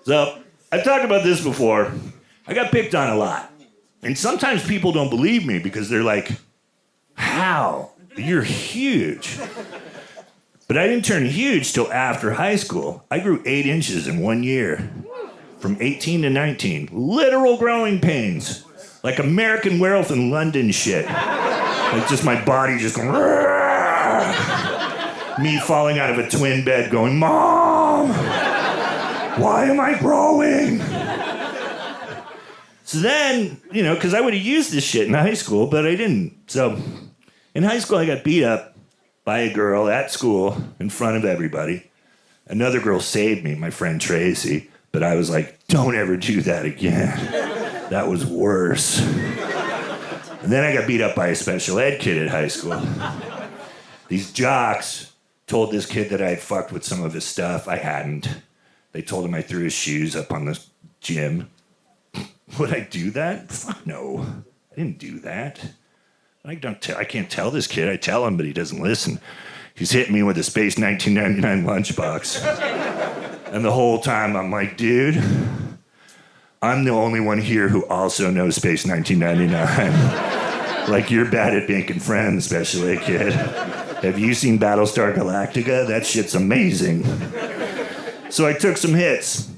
So, I've talked about this before. I got picked on a lot. And sometimes people don't believe me because they're like, how? You're huge. But I didn't turn huge till after high school. I grew 8 inches in 1 year. From 18 to 19. Literal growing pains. Like American Werewolf in London shit. Like just my body just going, me falling out of a twin bed going, Mom, why am I growing? So then, because I would have used this shit in high school, but I didn't. So in high school, I got beat up by a girl at school in front of everybody. Another girl saved me, my friend Tracy, but I was like, don't ever do that again. That was worse. And then I got beat up by a special ed kid at high school. These jocks told this kid that I had fucked with some of his stuff. I hadn't. They told him I threw his shoes up on the gym. Would I do that? Fuck no. I didn't do that. I can't tell this kid. I tell him, but he doesn't listen. He's hitting me with a Space 1999 lunchbox. And the whole time I'm like, dude, I'm the only one here who also knows Space 1999. Like, you're bad at making friends, special ed kid. Have you seen Battlestar Galactica? That shit's amazing. So I took some hits.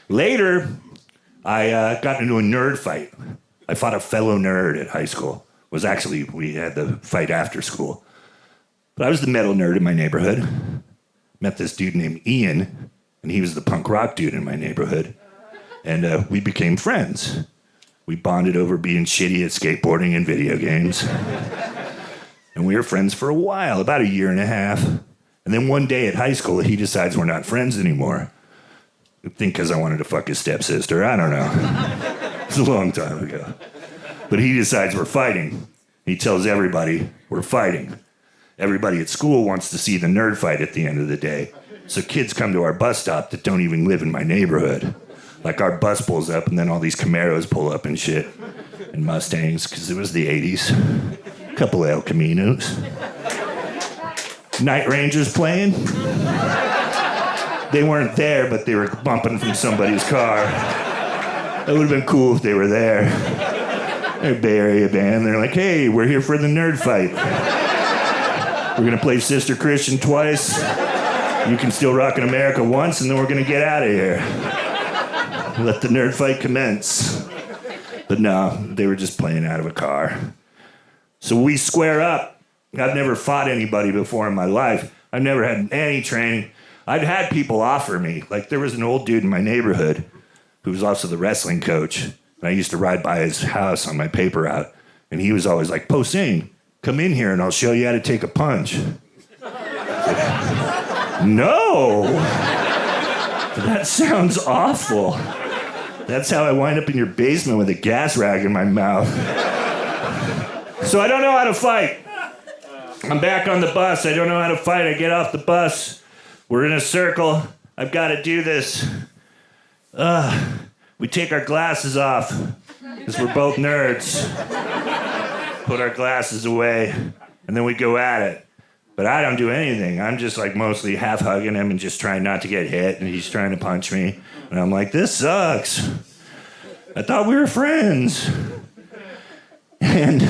Later, I got into a nerd fight. I fought a fellow nerd at high school. We had the fight after school. But I was the metal nerd in my neighborhood. Met this dude named Ian, and he was the punk rock dude in my neighborhood. And we became friends. We bonded over being shitty at skateboarding and video games. And we were friends for a while, about 1.5 years. And then one day at high school, he decides we're not friends anymore. I think because I wanted to fuck his stepsister. I don't know. It's a long time ago. But he decides we're fighting. He tells everybody we're fighting. Everybody at school wants to see the nerd fight at the end of the day. So kids come to our bus stop that don't even live in my neighborhood. Like our bus pulls up and then all these Camaros pull up and shit. And Mustangs, because it was the 80s. A couple of El Caminos. Night Rangers playing. They weren't there, but they were bumping from somebody's car. That would have been cool if they were there. They're a Bay Area band. They're like, hey, we're here for the nerd fight. We're going to play Sister Christian twice. You Can Still Rock in America once, and then we're going to get out of here. Let the nerd fight commence. But no, they were just playing out of a car. So we square up. I've never fought anybody before in my life. I've never had any training. I've had people offer me. Like, there was an old dude in my neighborhood who was also the wrestling coach. And I used to ride by his house on my paper route. And he was always like, Posehn, come in here and I'll show you how to take a punch. No! That sounds awful. That's how I wind up in your basement with a gas rag in my mouth. So I don't know how to fight. I'm back on the bus. I don't know how to fight. I get off the bus. We're in a circle. I've got to do this. We take our glasses off because we're both nerds. Put our glasses away, and then we go at it. But I don't do anything. I'm just like mostly half hugging him and just trying not to get hit, and he's trying to punch me. And I'm like, this sucks. I thought we were friends. And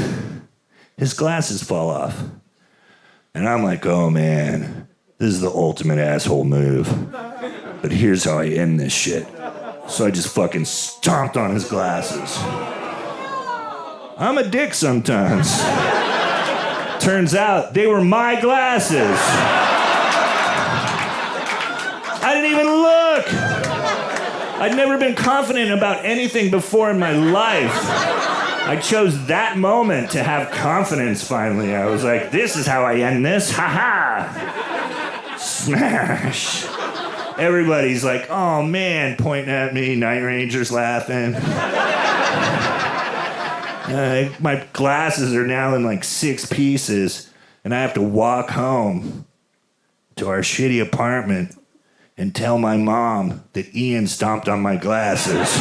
his glasses fall off. And I'm like, oh man, this is the ultimate asshole move. But here's how I end this shit. So I just fucking stomped on his glasses. I'm a dick sometimes. Turns out they were my glasses. I didn't even look. I'd never been confident about anything before in my life. I chose that moment to have confidence finally. I was like, this is how I end this. Ha ha. Smash. Everybody's like, oh man, pointing at me. Night Rangers laughing. My glasses are now in like 6 pieces, and I have to walk home to our shitty apartment and tell my mom that Ian stomped on my glasses.